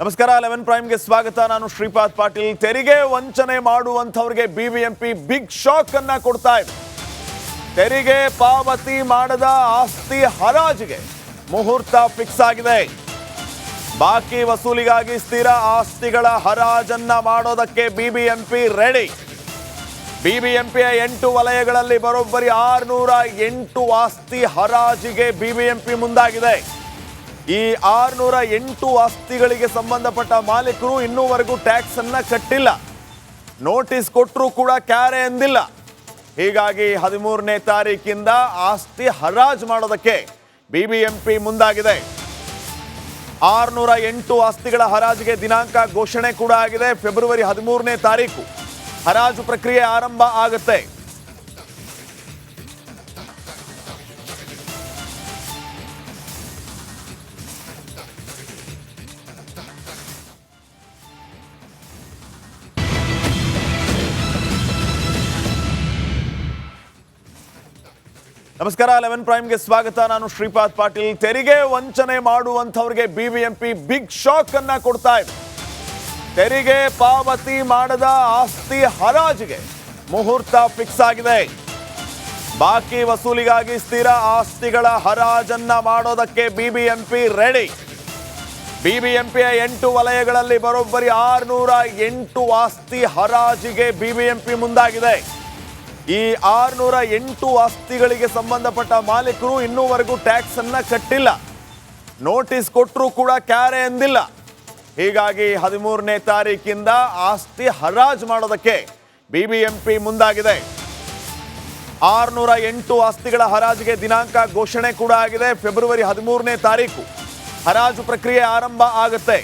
ನಮಸ್ಕಾರ 11 ಪ್ರೈಮ್ಗೆ ಸ್ವಾಗತ. ನಾನು ಶ್ರೀಪಾದ್ ಪಾಟೀಲ್. ತೆರಿಗೆ ವಂಚನೆ ಮಾಡುವಂತವರಿಗೆ ಬಿಬಿಎಂಪಿ ಬಿಗ್ ಶಾಕ್ ಅನ್ನ ಕೊಡ್ತಾ ಇದೆ. ತೆರಿಗೆ ಪಾವತಿ ಮಾಡದ ಆಸ್ತಿ ಹರಾಜಿಗೆ ಮುಹೂರ್ತ ಫಿಕ್ಸ್ ಆಗಿದೆ. ಬಾಕಿ ವಸೂಲಿಗಾಗಿ ಸ್ಥಿರ ಆಸ್ತಿಗಳ ಹರಾಜನ್ನ ಮಾಡೋದಕ್ಕೆ ಬಿಬಿಎಂಪಿ ರೆಡಿ. ಬಿಬಿಎಂಪಿಯ 8 ವಲಯಗಳಲ್ಲಿ ಬರೋಬ್ಬರಿ 608 ಆಸ್ತಿ ಹರಾಜಿಗೆ ಬಿಬಿಎಂಪಿ ಮುಂದಾಗಿದೆ. ಈ 608 ಆಸ್ತಿಗಳಿಗೆ ಸಂಬಂಧಪಟ್ಟ ಮಾಲೀಕರು ಇನ್ನೂವರೆಗೂ ಟ್ಯಾಕ್ಸ್ ಅನ್ನ ಕಟ್ಟಿಲ್ಲ. ನೋಟಿಸ್ ಕೊಟ್ಟರೂ ಕೂಡ ಕ್ಯಾರೆ ಎಂದಿಲ್ಲ. ಹೀಗಾಗಿ 13ನೇ ತಾರೀಕಿಂದ ಆಸ್ತಿ ಹರಾಜು ಮಾಡೋದಕ್ಕೆ ಬಿಬಿಎಂಪಿ ಮುಂದಾಗಿದೆ. 608 ಆಸ್ತಿಗಳ ಹರಾಜಿಗೆ ದಿನಾಂಕ ಘೋಷಣೆ ಕೂಡ ಆಗಿದೆ. ಫೆಬ್ರವರಿ 13ನೇ ತಾರೀಕು ಹರಾಜು ಪ್ರಕ್ರಿಯೆ ಆರಂಭ ಆಗುತ್ತೆ. ನಮಸ್ಕಾರ 11 ಪ್ರೈಮ್ಗೆ ಸ್ವಾಗತ. ನಾನು ಶ್ರೀಪಾದ್ ಪಾಟೀಲ್. ತೆರಿಗೆ ವಂಚನೆ ಮಾಡುವಂತವರಿಗೆ ಬಿಬಿಎಂಪಿ ಬಿಗ್ ಶಾಕ್ ಅನ್ನ ಕೊಡ್ತಾ ಇದೆ. ತೆರಿಗೆ ಪಾವತಿ ಮಾಡದ ಆಸ್ತಿ ಹರಾಜಿಗೆ ಮುಹೂರ್ತ ಫಿಕ್ಸ್ ಆಗಿದೆ. ಬಾಕಿ ವಸೂಲಿಗಾಗಿ ಸ್ಥಿರ ಆಸ್ತಿಗಳ ಹರಾಜನ್ನ ಮಾಡೋದಕ್ಕೆ ಬಿಬಿಎಂಪಿ ರೆಡಿ. ಬಿಬಿಎಂಪಿಯ 8 ವಲಯಗಳಲ್ಲಿ ಬರೋಬ್ಬರಿ 608 ಆಸ್ತಿ ಹರಾಜಿಗೆ ಬಿಬಿಎಂಪಿ ಮುಂದಾಗಿದೆ. ಈ 608 ಆಸ್ತಿಗಳಿಗೆ ಸಂಬಂಧಪಟ್ಟ ಮಾಲೀಕರು ಇನ್ನೂವರೆಗೂ ಟ್ಯಾಕ್ಸ್ ಅನ್ನ ಕಟ್ಟಿಲ್ಲ. ನೋಟಿಸ್ ಕೊಟ್ಟರೂ ಕೂಡ ಕ್ಯಾರೆ ಎಂದಿಲ್ಲ. ಹೀಗಾಗಿ 13ನೇ ತಾರೀಕಿಂದ ಆಸ್ತಿ ಹರಾಜು ಮಾಡೋದಕ್ಕೆ ಬಿಬಿಎಂಪಿ ಮುಂದಾಗಿದೆ. 608 ಆಸ್ತಿಗಳ ಹರಾಜಿಗೆ ದಿನಾಂಕ ಘೋಷಣೆ ಕೂಡ ಆಗಿದೆ. ಫೆಬ್ರವರಿ 13ನೇ ತಾರೀಕು ಹರಾಜು ಪ್ರಕ್ರಿಯೆ ಆರಂಭ ಆಗುತ್ತೆ.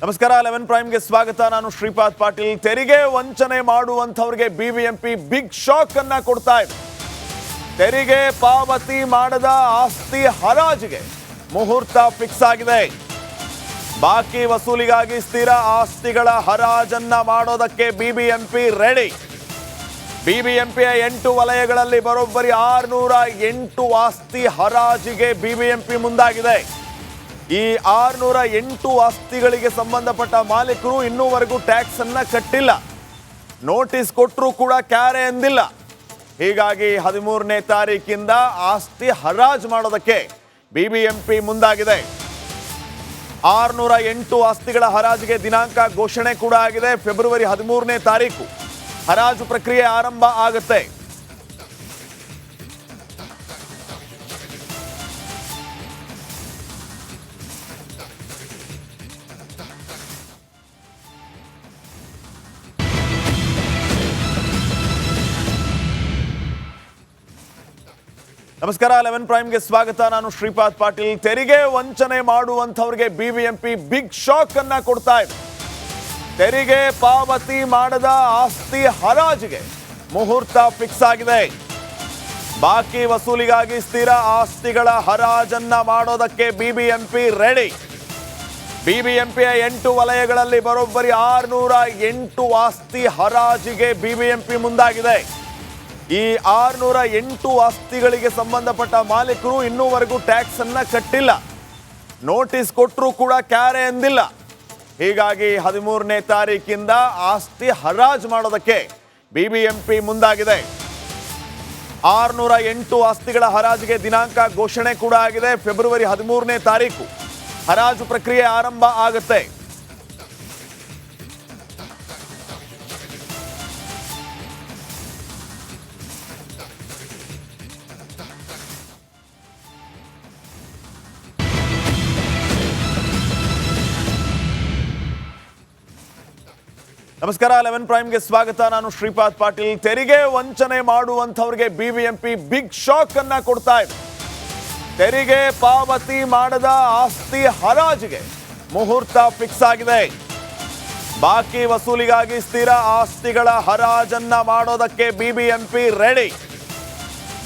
ನಮಸ್ಕಾರ 11 ಪ್ರೈಮ್ಗೆ ಸ್ವಾಗತ. ನಾನು ಶ್ರೀಪಾದ್ ಪಾಟೀಲ್. ತೆರಿಗೆ ವಂಚನೆ ಮಾಡುವಂತವರಿಗೆ ಬಿಬಿಎಂಪಿ ಬಿಗ್ ಶಾಕ್ ಅನ್ನ ಕೊಡ್ತಾ ಇದೆ. ತೆರಿಗೆ ಪಾವತಿ ಮಾಡದ ಆಸ್ತಿ ಹರಾಜಿಗೆ ಮುಹೂರ್ತ ಫಿಕ್ಸ್ ಆಗಿದೆ. ಬಾಕಿ ವಸೂಲಿಗಾಗಿ ಸ್ಥಿರ ಆಸ್ತಿಗಳ ಹರಾಜನ್ನ ಮಾಡೋದಕ್ಕೆ ಬಿಬಿಎಂಪಿ ರೆಡಿ. ಬಿಬಿಎಂಪಿಯ 8 ವಲಯಗಳಲ್ಲಿ ಬರೋಬ್ಬರಿ 608 ಆಸ್ತಿ ಹರಾಜಿಗೆ ಬಿಬಿಎಂಪಿ ಮುಂದಾಗಿದೆ. ಈ 608 ಆಸ್ತಿಗಳಿಗೆ ಸಂಬಂಧಪಟ್ಟ ಮಾಲೀಕರು ಇನ್ನೂವರೆಗೂ ಟ್ಯಾಕ್ಸ್ ಅನ್ನ ಕಟ್ಟಿಲ್ಲ. ನೋಟಿಸ್ ಕೊಟ್ಟರೂ ಕೂಡ ಕ್ಯಾರೆ ಎಂದಿಲ್ಲ. ಹೀಗಾಗಿ 13ನೇ ತಾರೀಕಿಂದ ಆಸ್ತಿ ಹರಾಜು ಮಾಡೋದಕ್ಕೆ ಬಿಬಿಎಂಪಿ ಮುಂದಾಗಿದೆ. 608 ಆಸ್ತಿಗಳ ಹರಾಜಿಗೆ ದಿನಾಂಕ ಘೋಷಣೆ ಕೂಡ ಆಗಿದೆ. ಫೆಬ್ರವರಿ 13ನೇ ತಾರೀಕು ಹರಾಜು ಪ್ರಕ್ರಿಯೆ ಆರಂಭ ಆಗುತ್ತೆ. ನಮಸ್ಕಾರ 11 ಪ್ರೈಮ್ಗೆ ಸ್ವಾಗತ. ನಾನು ಶ್ರೀಪಾದ್ ಪಾಟೀಲ್. ತೆರಿಗೆ ವಂಚನೆ ಮಾಡುವಂತವರಿಗೆ ಬಿಬಿಎಂಪಿ ಬಿಗ್ ಶಾಕ್ ಅನ್ನ ಕೊಡ್ತಾ ಇದೆ. ತೆರಿಗೆ ಪಾವತಿ ಮಾಡದ ಆಸ್ತಿ ಹರಾಜಿಗೆ ಮುಹೂರ್ತ ಫಿಕ್ಸ್ ಆಗಿದೆ. ಬಾಕಿ ವಸೂಲಿಗಾಗಿ ಸ್ಥಿರ ಆಸ್ತಿಗಳ ಹರಾಜನ್ನ ಮಾಡೋದಕ್ಕೆ ಬಿಬಿಎಂಪಿ ರೆಡಿ. ಬಿಬಿಎಂಪಿಯ 8 ವಲಯಗಳಲ್ಲಿ ಬರೋಬ್ಬರಿ 608 ಆಸ್ತಿ ಹರಾಜಿಗೆ ಬಿಬಿಎಂಪಿ ಮುಂದಾಗಿದೆ. ಈ 608 ಆಸ್ತಿಗಳಿಗೆ ಸಂಬಂಧಪಟ್ಟ ಮಾಲೀಕರು ಇನ್ನೂವರೆಗೂ ಟ್ಯಾಕ್ಸ್ ಅನ್ನ ಕಟ್ಟಿಲ್ಲ. ನೋಟಿಸ್ ಕೊಟ್ಟರೂ ಕೂಡ ಕ್ಯಾರೆ ಎಂದಿಲ್ಲ. ಹೀಗಾಗಿ 13ನೇ ತಾರೀಕಿಂದ ಆಸ್ತಿ ಹರಾಜು ಮಾಡೋದಕ್ಕೆ ಬಿಬಿಎಂಪಿ ಮುಂದಾಗಿದೆ. 608 ಆಸ್ತಿಗಳ ಹರಾಜಿಗೆ ದಿನಾಂಕ ಘೋಷಣೆ ಕೂಡ ಆಗಿದೆ. ಫೆಬ್ರವರಿ 13ನೇ ತಾರೀಕು ಹರಾಜು ಪ್ರಕ್ರಿಯೆ ಆರಂಭ ಆಗುತ್ತೆ. ನಮಸ್ಕಾರ 11 ಪ್ರೈಮ್ಗೆ ಸ್ವಾಗತ. ನಾನು ಶ್ರೀಪಾದ್ ಪಾಟೀಲ್. ತೆರಿಗೆ ವಂಚನೆ ಮಾಡುವಂತವರಿಗೆ ಬಿಬಿಎಂಪಿ ಬಿಗ್ ಶಾಕ್ ಅನ್ನ ಕೊಡ್ತಾ ಇದೆ. ತೆರಿಗೆ ಪಾವತಿ ಮಾಡದ ಆಸ್ತಿ ಹರಾಜಿಗೆ ಮುಹೂರ್ತ ಫಿಕ್ಸ್ ಆಗಿದೆ. ಬಾಕಿ ವಸೂಲಿಗಾಗಿ ಸ್ಥಿರ ಆಸ್ತಿಗಳ ಹರಾಜನ್ನ ಮಾಡೋದಕ್ಕೆ ಬಿಬಿಎಂಪಿ ರೆಡಿ.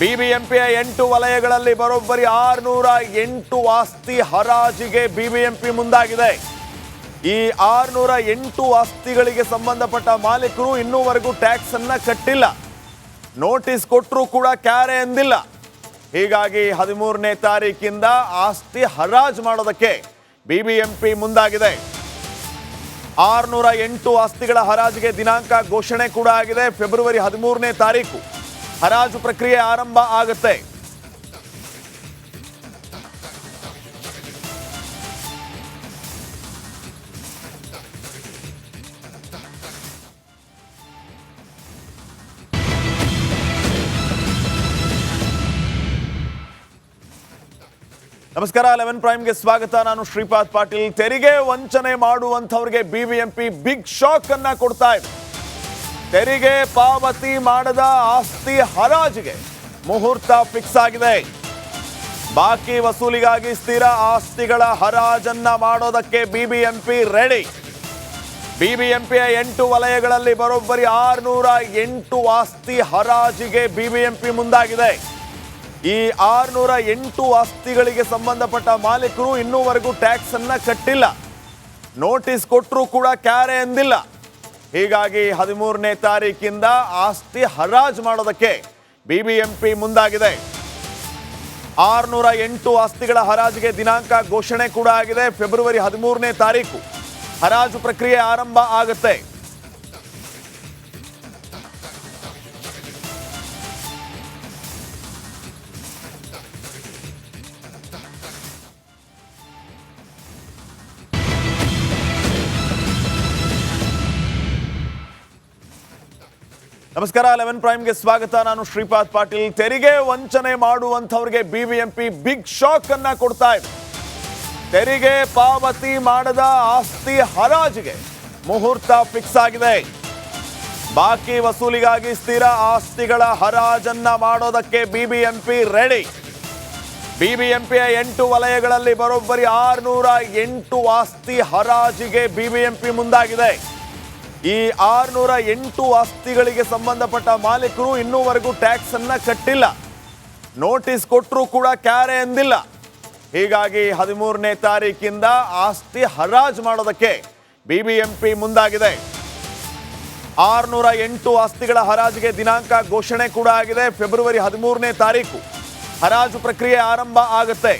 ಬಿಬಿಎಂಪಿಯ 8 ವಲಯಗಳಲ್ಲಿ ಬರೋಬ್ಬರಿ 608 ಆಸ್ತಿ ಹರಾಜಿಗೆ ಬಿಬಿಎಂಪಿ ಮುಂದಾಗಿದೆ. ಈ 608 ಆಸ್ತಿಗಳಿಗೆ ಸಂಬಂಧಪಟ್ಟ ಮಾಲೀಕರು ಇನ್ನೂವರೆಗೂ ಟ್ಯಾಕ್ಸ್ ಅನ್ನ ಕಟ್ಟಿಲ್ಲ. ನೋಟಿಸ್ ಕೊಟ್ಟರೂ ಕೂಡ ಕ್ಯಾರೆ ಎಂದಿಲ್ಲ. ಹೀಗಾಗಿ 13ನೇ ತಾರೀಕಿಂದ ಆಸ್ತಿ ಹರಾಜು ಮಾಡೋದಕ್ಕೆ ಬಿಬಿಎಂಪಿ ಮುಂದಾಗಿದೆ. 608 ಆಸ್ತಿಗಳ ಹರಾಜಿಗೆ ದಿನಾಂಕ ಘೋಷಣೆ ಕೂಡ ಆಗಿದೆ. ಫೆಬ್ರವರಿ 13ನೇ ತಾರೀಕು ಹರಾಜು ಪ್ರಕ್ರಿಯೆ ಆರಂಭ ಆಗುತ್ತೆ. ನಮಸ್ಕಾರ, 11 ಪ್ರೈಮ್ಗೆ ಸ್ವಾಗತ. ನಾನು ಶ್ರೀಪಾದ್ ಪಾಟೀಲ್. ತೆರಿಗೆ ವಂಚನೆ ಮಾಡುವಂಥವ್ರಿಗೆ ಬಿಬಿಎಂಪಿ ಬಿಗ್ ಶಾಕ್ ಅನ್ನ ಕೊಡ್ತಾ ಇದೆ. ತೆರಿಗೆ ಪಾವತಿ ಮಾಡದ ಆಸ್ತಿ ಹರಾಜಿಗೆ ಮುಹೂರ್ತ ಫಿಕ್ಸ್ ಆಗಿದೆ. ಬಾಕಿ ವಸೂಲಿಗಾಗಿ ಸ್ಥಿರ ಆಸ್ತಿಗಳ ಹರಾಜನ್ನ ಮಾಡೋದಕ್ಕೆ ಬಿಬಿಎಂಪಿ ರೆಡಿ. ಬಿಬಿಎಂಪಿಯ 8 ವಲಯಗಳಲ್ಲಿ ಬರೋಬ್ಬರಿ 608 ಆಸ್ತಿ ಹರಾಜಿಗೆ ಬಿಬಿಎಂಪಿ ಮುಂದಾಗಿದೆ. ಈ 608 ಆಸ್ತಿಗಳಿಗೆ ಸಂಬಂಧಪಟ್ಟ ಮಾಲೀಕರು ಇನ್ನೂವರೆಗೂ ಟ್ಯಾಕ್ಸ್ ಅನ್ನ ಕಟ್ಟಿಲ್ಲ. ನೋಟಿಸ್ ಕೊಟ್ಟರೂ ಕೂಡ ಕ್ಯಾರೆ ಎಂದಿಲ್ಲ. ಹೀಗಾಗಿ 13ನೇ ತಾರೀಕಿಂದ ಆಸ್ತಿ ಹರಾಜು ಮಾಡೋದಕ್ಕೆ ಬಿಬಿಎಂಪಿ ಮುಂದಾಗಿದೆ. 608 ಆಸ್ತಿಗಳ ಹರಾಜಿಗೆ ದಿನಾಂಕ ಘೋಷಣೆ ಕೂಡ ಆಗಿದೆ. ಫೆಬ್ರವರಿ 13ನೇ ತಾರೀಕು ಹರಾಜು ಪ್ರಕ್ರಿಯೆ ಆರಂಭ ಆಗುತ್ತೆ. ನಮಸ್ಕಾರ, 11 ಪ್ರೈಮ್ಗೆ ಸ್ವಾಗತ. ನಾನು ಶ್ರೀಪಾದ್ ಪಾಟೀಲ್. ತೆರಿಗೆ ವಂಚನೆ ಮಾಡುವಂಥವ್ರಿಗೆ ಬಿಬಿಎಂಪಿ ಬಿಗ್ ಶಾಕ್ ಅನ್ನ ಕೊಡ್ತಾ ಇದೆ. ತೆರಿಗೆ ಪಾವತಿ ಮಾಡದ ಆಸ್ತಿ ಹರಾಜಿಗೆ ಮುಹೂರ್ತ ಫಿಕ್ಸ್ ಆಗಿದೆ. ಬಾಕಿ ವಸೂಲಿಗಾಗಿ ಸ್ಥಿರ ಆಸ್ತಿಗಳ ಹರಾಜನ್ನ ಮಾಡೋದಕ್ಕೆ ಬಿಬಿಎಂಪಿ ರೆಡಿ. ಬಿಬಿಎಂಪಿಯ 8 ವಲಯಗಳಲ್ಲಿ ಬರೋಬ್ಬರಿ 608 ಆಸ್ತಿ ಹರಾಜಿಗೆ ಬಿಬಿಎಂಪಿ ಮುಂದಾಗಿದೆ. ಈ 608 ಆಸ್ತಿಗಳಿಗೆ ಸಂಬಂಧಪಟ್ಟ ಮಾಲೀಕರು ಇನ್ನೂವರೆಗೂ ಟ್ಯಾಕ್ಸ್ ಅನ್ನ ಕಟ್ಟಿಲ್ಲ. ನೋಟಿಸ್ ಕೊಟ್ಟರೂ ಕೂಡ ಕ್ಯಾರೆ ಎಂದಿಲ್ಲ. ಹೀಗಾಗಿ 13ನೇ ತಾರೀಕಿಂದ ಆಸ್ತಿ ಹರಾಜು ಮಾಡೋದಕ್ಕೆ ಬಿಬಿಎಂಪಿ ಮುಂದಾಗಿದೆ. 608 ಆಸ್ತಿಗಳ ಹರಾಜಿಗೆ ದಿನಾಂಕ ಘೋಷಣೆ ಕೂಡ ಆಗಿದೆ. ಫೆಬ್ರವರಿ 13ನೇ ತಾರೀಕು ಹರಾಜು ಪ್ರಕ್ರಿಯೆ ಆರಂಭ ಆಗುತ್ತೆ.